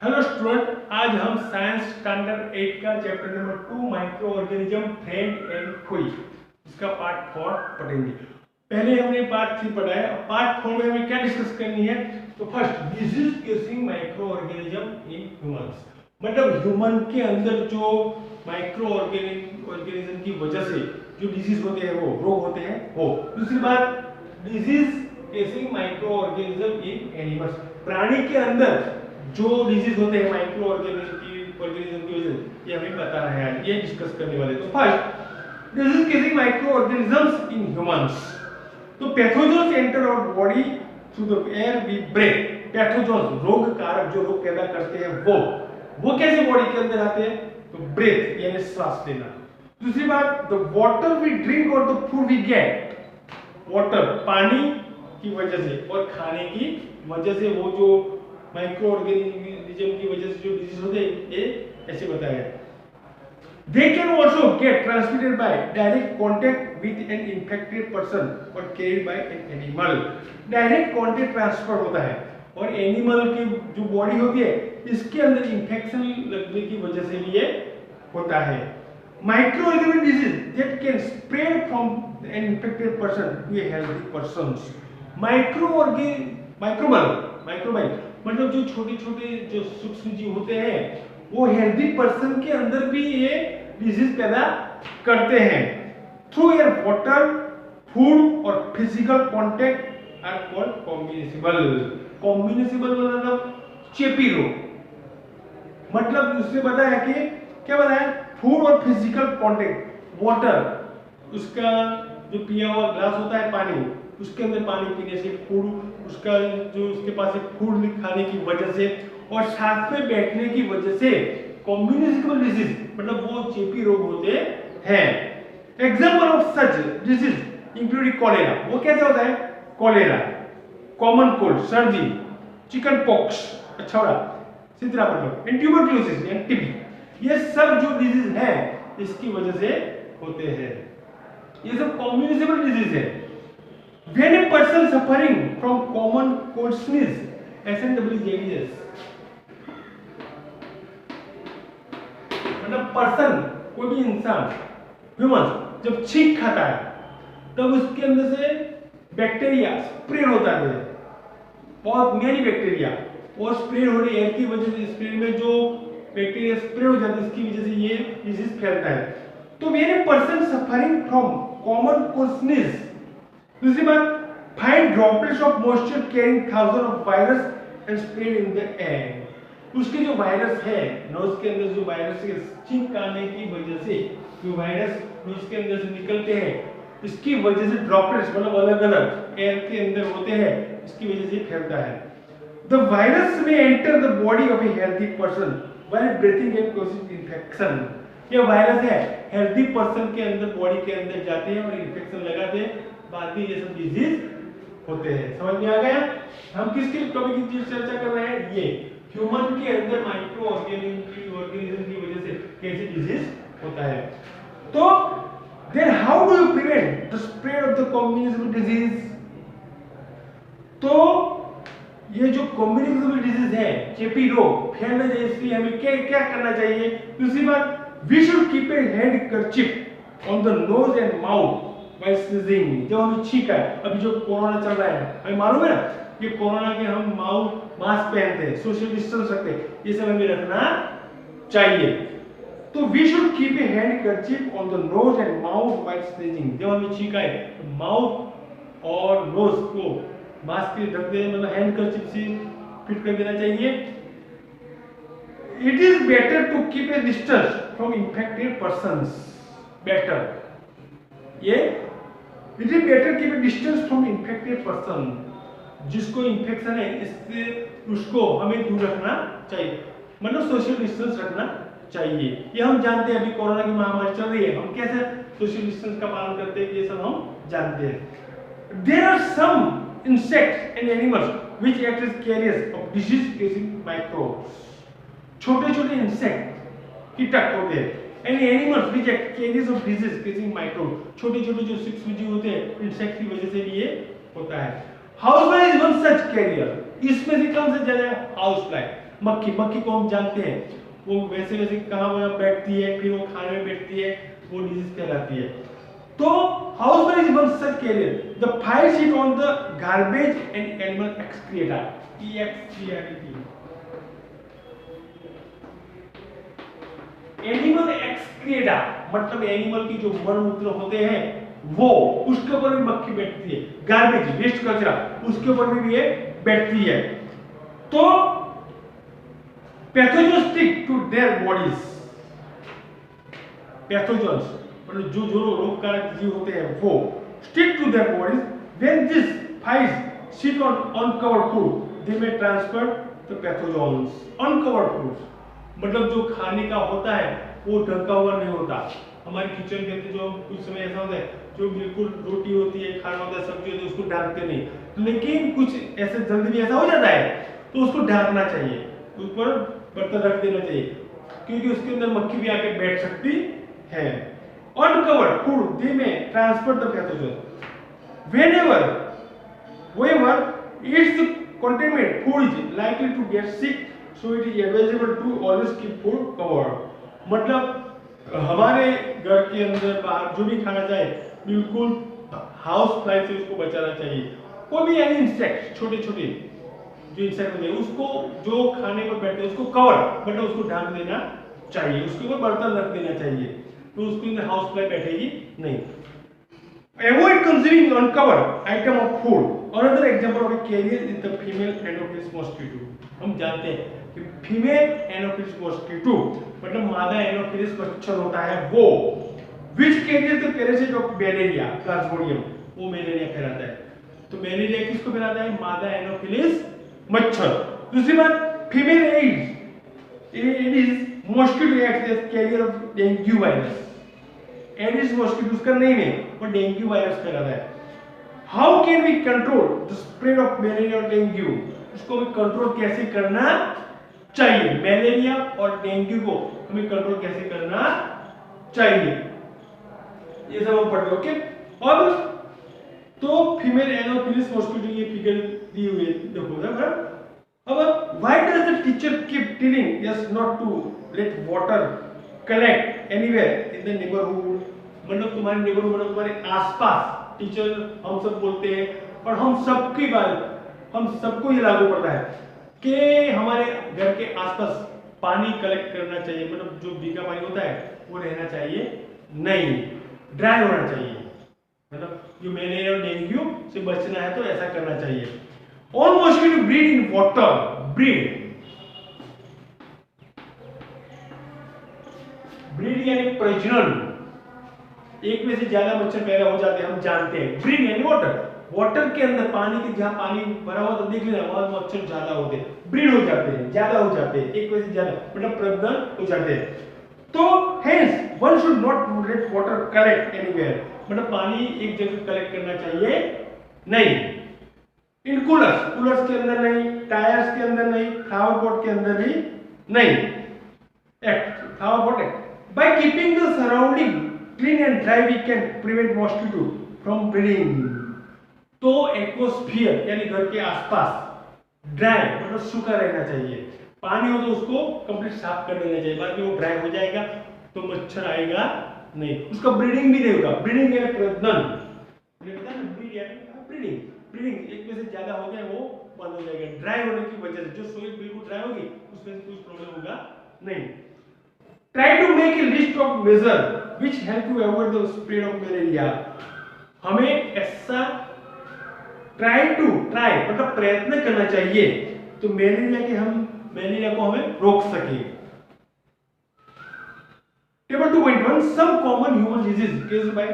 Hello student, आज हम science standard 8 का chapter number 2 micro organism friend and कोई इसका पार्ट 4 पढ़ेंगे। पहले हमने पार्ट 3 पढ़ा है, अब पार्ट 4 में हमें क्या डिस्कस करनी है। तो first, disease causing micro organism in humans, मतलब ह्यूमन के अंदर जो माइक्रो ऑर्गेनिज्म की वजह से जो डिजीज होते हैं, वो रोग होते हैं वो। दूसरी बात, disease causing micro organism in animals, प्राणी के अंदर जो डिजीज होते हैं माइक्रो ऑर्गेनिज्म की वजह से, ये हमें बता रहा है, ये डिस्कस करने वाले। तो first, disease causing micro organisms in humans. तो pathogens enter our body through the air we breathe. Pathogens, रोग कारक जो रोग पैदा करते हैं, वो कैसे बॉडी के अंदर आते हैं? तो ब्रेथ यानी सांस लेना। दूसरी बात, द वाटर वी ड्रिंक और the food we get, water पानी की वजह से और खाने की वजह से वो जो माइक्रो ऑर्गेनिज्म की वजह से जो डिजीज होते हैं, ये ऐसे बताया है। They can also get transmitted by direct contact with an infected person or carried by an animal. Direct contact transfer होता है और एनिमल की जो बॉडी होती है, इसके अंदर इंफेक्शन लगने की वजह से भी ये होता है। Micro organism disease that can spread from an infected person to a healthy person. Microbial मतलब जो छोटे छोटे जो सूक्ष्म जीव होते हैं, वो हेल्दी पर्सन के अंदर भी ये डिजीज पैदा करते हैं। थ्रू एयर, वाटर, फूड और फिजिकल कांटेक्ट आर कॉल्ड कॉम्बिनेसिबल। कॉम्बिनेसिबल मतलब चेपी रोग। मतलब उसने बताया कि क्या बताया, फूड और फिजिकल कांटेक्ट, वाटर, उसका जो पिया हुआ ग्लास होता है पानी, उसके अंदर पानी पीने से, फूड उसका जो उसके पास एक फूड खाने की वजह से और साथ में बैठने की वजह से, कॉम्बिनेसिबल डिजीज मतलब वो चेपी रोग होते हैं। Example of such disease including cholera. वो कैसे होता है? कॉलेरा, कॉमन कोल्ड सर्दी, चिकन पॉक्स, अच्छा हो रहा सितरा मतलब, एंड ट्यूबरक्लोसिस यानी टीबी, ये सब जो डिजीज है इसकी वजह से होते हैं। ये सब कॉम्बिनेसिबल डिजीज है। When a person suffering from common cold sneeze, SNWJDS, मतलब पर्सन, कोई भी इंसान, ह्यूमन जब छींक खाता है तब उसके अंदर से बैक्टीरिया स्प्रेड होता है, बहुत मेनी बैक्टीरिया, और स्प्रेड हो रही एयर की वजह से, स्प्रेड में जो बैक्टीरिया स्प्रेड हो जाती है, इसकी वजह से ये डिजीज फैलता है। तो when a person suffering from common cold sneeze, दूसरी बात, find droplets of moisture carrying thousand of virus and spread in the air. उसके जो वायरस है, नोज के अंदर जो वायरस के छींक आने की वजह से जो वायरस नोज के अंदर से निकलते हैं, इसकी वजह से ड्रॉपलेट्स मतलब अलग अलग एयर के अंदर होते हैं, इसकी वजह से फैलता है। द वायरस में enter the body of a healthy person while breathing and causing infection. ये वायरस है, हेल्दी पर्सन के अंदर, बॉडी के अंदर जाते हैं और इन्फेक्शन लगाते हैं, बाद में ये सब डिजीज होते हैं। समझ में आ गया? हम किसके टॉपिक की चर्चा कर रहे हैं? ये ह्यूमन के अंदर माइक्रो ऑर्गेनिज्म की वजह से कैसे डिजीज होता है। तो then how do you prevent the spread of the communicable disease? तो ये जो कॉम्बिनेसिबल डिजीज है, चेपी रोग फैलने जाए, इसलिए हमें क्या क्या करना चाहिए? दूसरी बात, we should keep a handkerchief on the nose and mouth while sneezing. जब हमें छींका है, अभी जो कोरोना चल रहा है, हमें मालूम है ना कि कोरोना के हम मास्क पहनते हैं, सोशल डिस्टेंस रखते हैं, ये सब हमें रखना चाहिए। तो we should keep a handkerchief on the nose and mouth while sneezing. जब हमें छींका है तो माउथ और नोज को मास्क से ढक दें, मतलब हैंडकरचिप से फिट कर देना चाहिए। It is better to keep a distance from infected persons. Better, ये it is better keep a distance from infected person. जिसको इन्फेक्शन है, इससे उसको हमें दूर रखना चाहिए, मतलब सोशल डिस्टेंस रखना चाहिए। ये हम जानते हैं, अभी कोरोना की महामारी चल रही है, हम कैसे सोशल डिस्टेंस का पालन करते हैं, ये सब हम जानते हैं। There are some insects and animals which act as carriers of disease causing microbes. छोटे छोटे इंसेक्ट, कीटक होते हैं, and animals which act carriers of disease causing microbes. छोटे छोटे जो सूक्ष्म जीव होते हैं, इंसेक्ट की वजह से भी ये होता है। House fly is one such carrier. इसमें से कौन सा ज्यादा? House fly. मक्खी, मक्खी को हम जानते हैं, वो वैसे वैसे कहाँ बैठती है, फिर वो खाने में बैठती है, वो डिजीज कहलाती है। तो house fly is one such carrier. The fly sit on the garbage and animal excreta, EXCRET, animal excreta मतलब एनिमल की जो मल मूत्र होते हैं वो, उसके ऊपर भी मक्खी बैठती है। गार्बेज, वेस्ट कचरा, उसके ऊपर भी ये बैठती है। तो pathogen stick to their bodies, pathogens मतलब जो जो रोगकारक जीव होते हैं वो stick to their bodies. When this flies sit on uncovered food they में transfer the pathogens. Uncovered food मतलब जो खाने का होता है वो ढका हुआ नहीं होता। हमारे किचन के अंदर जो कुछ समय ऐसा होता है जो बिल्कुल रोटी होती है, खाना होता है, सब्जी होती है, उसको ढकते नहीं, लेकिन कुछ ऐसे जल्दी भी ऐसा हो जाता है तो उसको ढकना चाहिए, ऊपर बर्तन रख देना चाहिए, क्योंकि उसके अंदर मक्खी भी आके बैठ सकती है। अनकवर्ड फूड दे में transfer the pathogen whenever its contaminated food is likely to get sick, so it is advisable to always keep food covered। मतलब हमारे घर के अंदर बाहर जो भी खाना चाहे बिल्कुल हाउस फ्लाई से उसको बचाना चाहिए। कोई भी एनी इंसेक्ट, छोटे छोटे जो इंसेक्ट होते हैं उसको, जो खाने पर बैठते हैं उसको कवर मतलब उसको ढक देना चाहिए, उसके ऊपर बर्तन रख देना चाहिए, तो उसके अंदर हाउस फ्लाई बैठेगी नहीं। Avoid consuming uncovered item of food. Another example of a carrier is the female Anopheles mosquito। हम जानते हैं कि फीमेल एनोफिलिस मॉस्किटो मतलब मादा एनोफिलिस मच्छर होता है वो which carries the parasite of malaria, Plasmodium, वो मलेरिया फैलाता है। तो मलेरिया किसको फैलाता है? मादा एनोफिलिस मच्छर। दूसरी बात, female Aedes mosquito acts as carrier of dengue virus. Aedes mosquito उसका नेम है, वो डेंगू वायरस फैलाता है। How can we control the spread of malaria और डेंगू? उसको भी कंट्रोल कैसे करना चाहिए? मलेरिया और डेंगू को हमें कंट्रोल कैसे करना चाहिए, ये सब हम पढ़ लो। ओके, अब तो फीमेल एनोफिलिस मॉस्किटो ये फिगर दी हुई है, देखो ना। अब why does the teacher keep telling us not to let water collect anywhere in the neighborhood? मतलब तुम्हारे नेबरहुड मतलब तुम्हारे आसपास टीचर हम सब बोलते हैं, और हम सबकी बात, हम सबको ये लागू पड़ता है कि हमारे घर के आसपास पानी कलेक्ट करना चाहिए, मतलब जो भीगा पानी होता है वो रहना चाहिए नहीं, ड्राई होना चाहिए। मतलब जो मलेरिया और डेंगू से बचना है तो ऐसा करना चाहिए। All mosquito breed in water, breed यानी प्रजनन, एक में से ज्यादा मच्छर पैदा हो जाते हैं, हम जानते हैं। ब्रीड यानी वाटर, वाटर के अंदर पानी के जहां पानी भरा हुआ तो देख लेना वहां मच्छर ज्यादा होते हैं, ब्रीड हो जाते हैं, ज्यादा हो जाते हैं, एक में से ज्यादा मतलब प्रजनन हो जाते हैं। तो hence one should not let water collect anywhere, मतलब पानी एक जगह कलेक्ट करना चाहिए नहीं। इन कूलर्स के अंदर नहीं, टायर्स के अंदर नहीं, फ्लावर पॉट के अंदर भी नहीं। Flower pot act. By keeping the surrounding clean and dry, we can prevent mosquito from breeding। तो एटमॉस्फेयर यानी घर के आसपास ड्राई मतलब सूखा रहना चाहिए, पानी हो तो उसको कंप्लीट साफ कर देना चाहिए, बाद में वो ड्राई हो जाएगा तो मच्छर आएगा नहीं, उसका ब्रीडिंग भी नहीं होगा। ब्रीडिंग यानी प्रजनन, ब्रीडिंग एक में से ज्यादा हो गया वो बंद हो जाएगा ड्राई होने की वजह से। जो सोइल बिल्कुल ड्राई होगी उसमें से कुछ प्रॉब्लम होगा नहीं। Try to make a list of measures which help to avoid the spread of malaria। हमें ऐसा try मतलब प्रयत्न करना चाहिए तो मलेरिया को हमें रोक सके। Table 2.1 some common human diseases caused by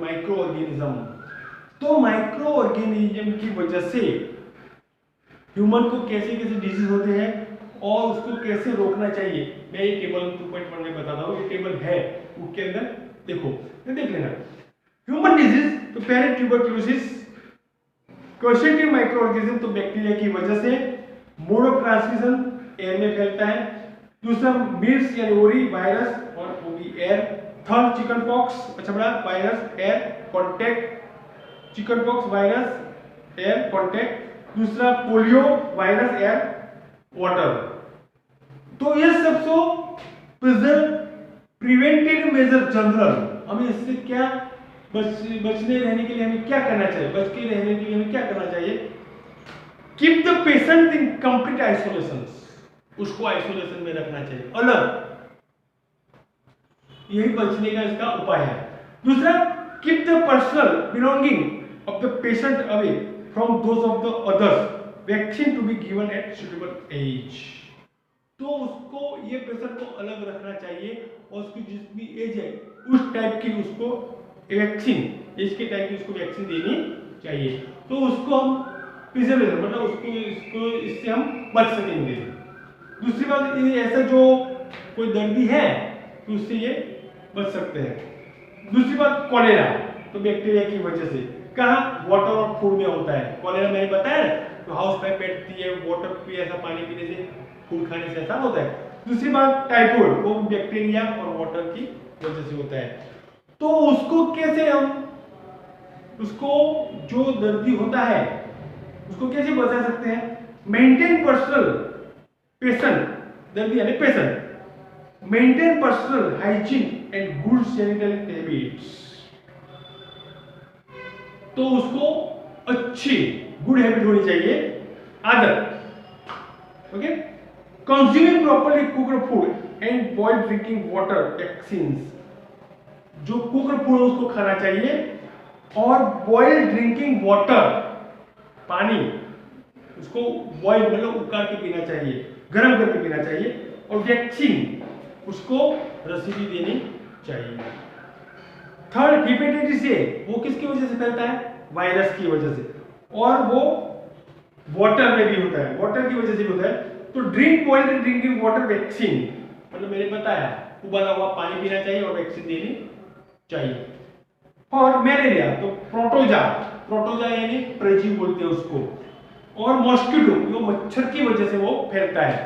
microorganism। तो माइक्रो ऑर्गेनिज्म की वजह से ह्यूमन को कैसे कैसे डिजीज होते हैं और उसको कैसे रोकना चाहिए, मैं ये टेबल 2.1 में बताता हूँ। ये टेबल है उसके अंदर, देखो देख लेना। ह्यूमन डिजीज तो पहले ट्यूबरक्लोसिस, क्वेश्चन माइक्रो ऑर्गेनिज्म तो बैक्टीरिया की वजह से, मोड ऑफ ट्रांसमिशन एयर में फैलता है। दूसरा मिर्स यानी ओरी वायरस और वो भी एयर। थर्ड चिकन पॉक्स, अच्छा बड़ा virus air contact, chicken pox virus air contact. दूसरा पोलियो वायरस एयर वाटर। तो ये सब सो प्रिवेंटिव मेजर जनरल, हमें इससे क्या बचने रहने के लिए हमें क्या करना चाहिए, बच के रहने के लिए हमें क्या करना चाहिए? Keep the patient in complete isolation, उसको आइसोलेशन में रखना चाहिए, अलग, यही बचने का इसका उपाय है। दूसरा, keep the personal belonging of the patient away from those of the others, vaccine to be given at suitable age. तो उसको, ये पेशेंट को अलग रखना चाहिए और उसकी जितनी एज है उस टाइप की उसको वैक्सीन, एज के टाइप की उसको वैक्सीन देनी चाहिए। तो उसको हम प्रिजर्वेशन, मतलब इसको इससे हम बच सकेंगे। दूसरी बात, ये ऐसा जो कोई दर्दी है तो उससे ये बच सकते हैं। दूसरी बात, कॉलेरा, तो बैक्टीरिया की वजह से कहाँ, वाटर और फूड में होता है कॉलेरा, मैंने बताया ना, तो हाउस पाइप बैठती है, वाटर पे ऐसा पानी पीने से, फूड खाने से ऐसा होता है। दूसरी बात, टाइफाइड, वो बैक्टीरिया और वाटर की वजह से होता है। तो उसको कैसे हम, उसको जो दर्दी होता है उसको कैसे बचा सकते हैं? मेंटेन पर्सनल, पेशेंट, दर्दी यानी patient, maintain personal hygiene and good sanitary habits, तो उसको अच्छी गुड हैबिट होनी चाहिए, आदत। Okay, consuming properly cooked food and boiled drinking water vaccines, जो कुक्ड फूड उसको खाना चाहिए, और बॉइल्ड ड्रिंकिंग वाटर, पानी उसको बॉइल मतलब उबाल के पीना चाहिए, गर्म करके पीना चाहिए, और वैक्सीन उसको रसीदी देनी चाहिए। थर्ड, हेपेटाइटिस ए, वो किसकी वजह से फैलता है? वायरस की वजह से, और वो वाटर में भी होता है, वाटर की वजह से भी होता है। तो drink boiled drinking water vaccine, मतलब मैंने बताया उबाला हुआ पानी पीना चाहिए और वैक्सीन देनी चाहिए। और मलेरिया, तो प्रोटोजा, प्रोटोजा यानी प्रजी बोलते हैं उसको, और मॉस्किटो, जो मच्छर की वजह से वो फैलता है।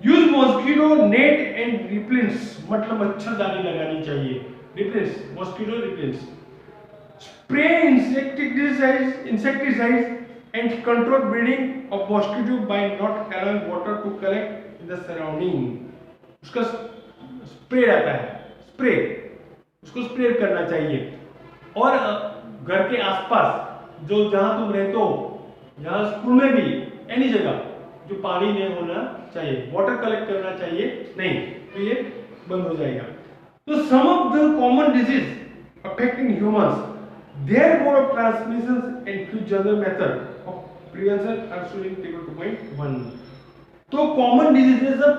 Use mosquito net and repellents, मतलब मच्छरदानी लगानी चाहिए, repellents, mosquito repellents. Spray insecticides and control breeding of mosquito by not allowing water to collect in the surrounding, उसका स्प्रे रहता है, स्प्रे, उसको स्प्रे करना चाहिए। और घर के आसपास जो जहां तुम रहते हो, जहां स्कूल में भी, एनी जगह जो पानी नहीं होना चाहिए, वाटर कलेक्ट करना चाहिए नहीं, तो ये बंद हो जाएगा। तो some of the common disease affecting humans, their mode of transmission and few general method of prevention are shown in table 2.1। तो कॉमन डिजीज है, सब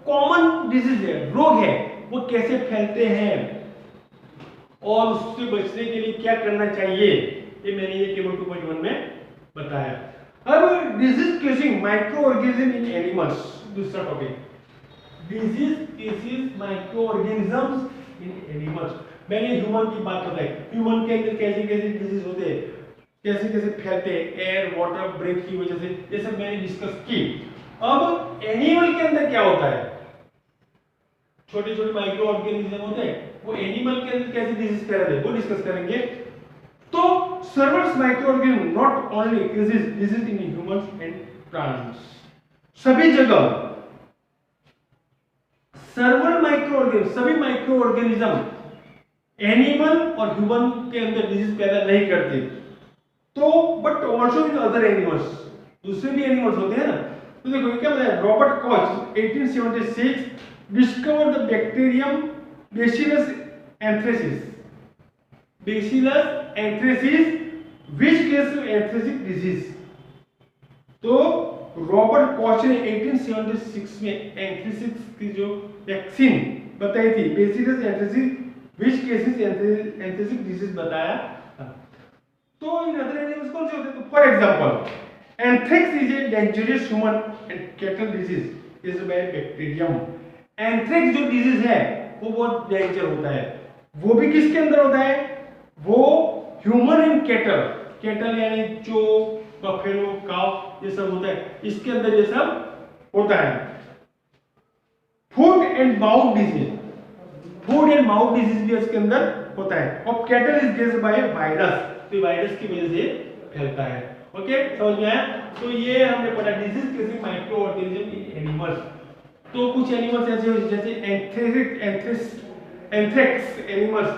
कॉमन डिजीज है, रोग है, वो कैसे फैलते हैं और उससे बचने के लिए क्या करना चाहिए, ये मैंने ये टेबल 2.1 में बताया। अब disease causing micro organism in animals, दूसरा topic, disease causes micro organisms in animals. मैंने ह्यूमन की बात बताई, ह्यूमन के अंदर कैसे कैसे डिजीज होते हैं, कैसे कैसे फैलते हैं, एयर वाटर ब्रेथ की वजह से, ये सब मैंने डिस्कस की। अब एनिमल के अंदर क्या होता है, छोटे छोटे माइक्रो ऑर्गेनिज्म होते हैं, वो एनिमल के अंदर कैसे डिजीज फैलते हैं वो डिस्कस करेंगे। तो several micro organism not only disease in humans and plants, सभी जगह सर्वल माइक्रो ऑर्गेनिज्म, सभी माइक्रो ऑर्गेनिज्म एनिमल और ह्यूमन के अंदर डिजीज पैदा नहीं करते, तो but also in other animals, दूसरे भी एनिमल्स होते हैं ना। तो देखो क्या बताया, Robert Koch 1876 discovered the bacterium Bacillus anthracis, Bacillus anthracis which causes anthracic disease। तो रॉबर्ट कॉच ने 1876 में एंथ्रेसिस की जो वैक्सीन बताई थी, bacillus anthracis which cases anthracic disease बताया था। तो इन अदर एनिमल्स कौन से होते हैं? तो for example anthrax is a dangerous human and cattle disease is by bacterium. Anthrax जो डिजीज है वो बहुत डेंजर होता है, वो भी किसके अंदर होता है? वो ह्यूमन एंड कैटल, कैटल यानी जो बफेलो काव ये सब होता है, इसके अंदर ये सब होता है। Food and mouth disease, food and mouth disease भी इसके अंदर होता है। और कैटल इज केस्ड बाय वायरस, तो वायरस की वजह से फैलता है। ओके, समझ में आया? तो ये हमने पढ़ा disease causing micro organism in animals. तो कुछ एनिमल्स ऐसे हो जैसे anthrax animals,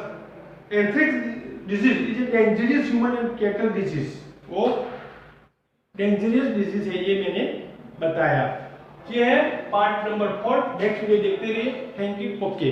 anthrax disease is a dangerous human and cattle disease, वो डेंजरस डिजीज है, ये मैंने बताया। ये है पार्ट नंबर 4। नेक्स्ट वीडियो देखते रहिए। Thank you. ओके।